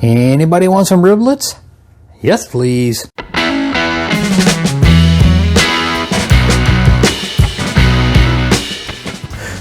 Anybody want some riblets? Yes, please.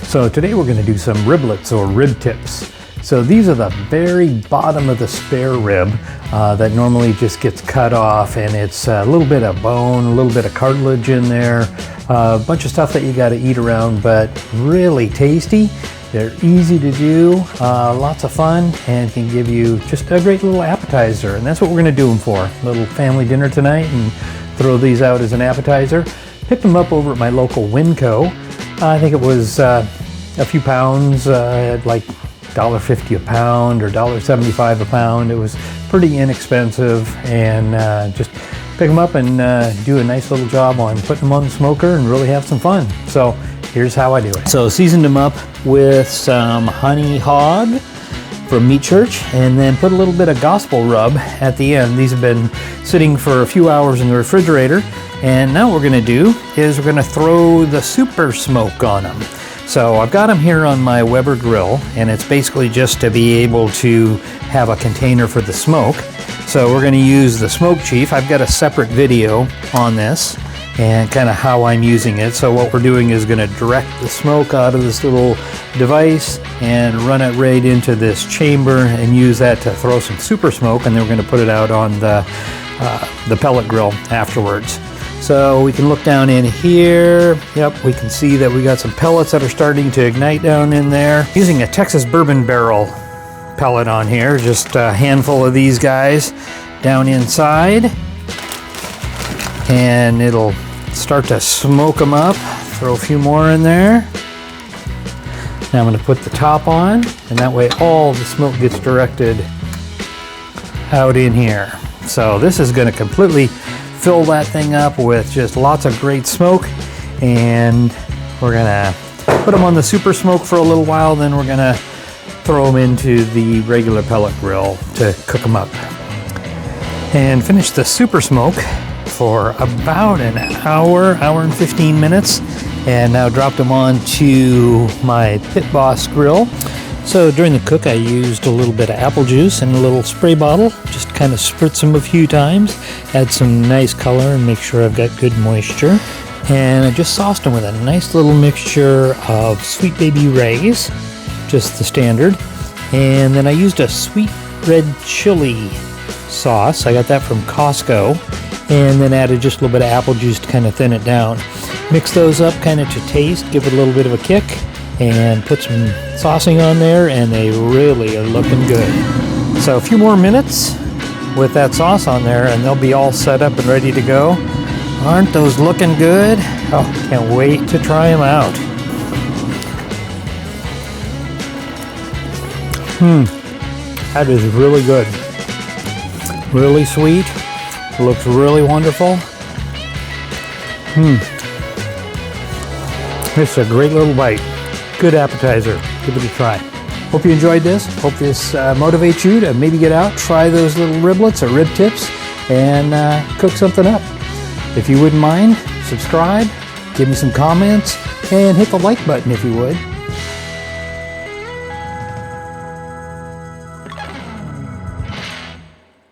So today we're going to do some riblets or rib tips. So these are the very bottom of the spare rib that normally just gets cut off, and it's a little bit of bone, a little bit of cartilage in there, a bunch of stuff that you got to eat around, but really tasty. They're easy to do, lots of fun, and can give you just a great little appetizer. And that's what we're going to do them for. A little family dinner tonight, and throw these out as an appetizer. Picked them up over at my local Winco. I think it was a few pounds, at like $1.50 a pound or $1.75 a pound. It was pretty inexpensive, and just pick them up and do a nice little job on putting them on the smoker and really have some fun. So here's how I do it. So seasoned them up with some honey hog from Meat Church, and then put a little bit of gospel rub at the end. These have been sitting for a few hours in the refrigerator, and now what we're going to do is we're going to throw the super smoke on them. So I've got them here on my Weber grill, and it's basically just to be able to have a container for the smoke. So we're going to use the Smoke Chief. I've got a separate video on this and kind of how I'm using it. So what we're doing is going to direct the smoke out of this little device and run it right into this chamber and use that to throw some super smoke, and then we're going to put it out on the pellet grill afterwards. So we can look down in here. Yep, we can see that we got some pellets that are starting to ignite down in there. Using a Texas bourbon barrel pellet on here, just a handful of these guys down inside, and it'll start to smoke them up. Throw a few more in there. Now I'm going to put the top on, and that way all the smoke gets directed out in here. So this is going to completely fill that thing up with just lots of great smoke, and we're gonna put them on the super smoke for a little while, then we're gonna throw them into the regular pellet grill to cook them up. And finish the super smoke for about an hour and 15 minutes, and now dropped them onto my Pit Boss grill. So during the cook I used a little bit of apple juice in a little spray bottle, just kind of spritz them a few times, add some nice color and make sure I've got good moisture. And I just sauced them with a nice little mixture of Sweet Baby Ray's, just the standard. And then I used a sweet red chili sauce. I got that from Costco, and then added just a little bit of apple juice to kind of thin it down. Mix those up kind of to taste, give it a little bit of a kick, and put some saucing on there, and they really are looking good. So a few more minutes with that sauce on there, and they'll be all set up and ready to go. Aren't those looking good? Oh, can't wait to try them out. That is really good. Really sweet. Looks really wonderful. It's a great little bite. Good appetizer. Give it a try. Hope you enjoyed this. Hope this motivates you to maybe get out, try those little riblets or rib tips, and cook something up. If you wouldn't mind, subscribe, give me some comments, and hit the like button if you would.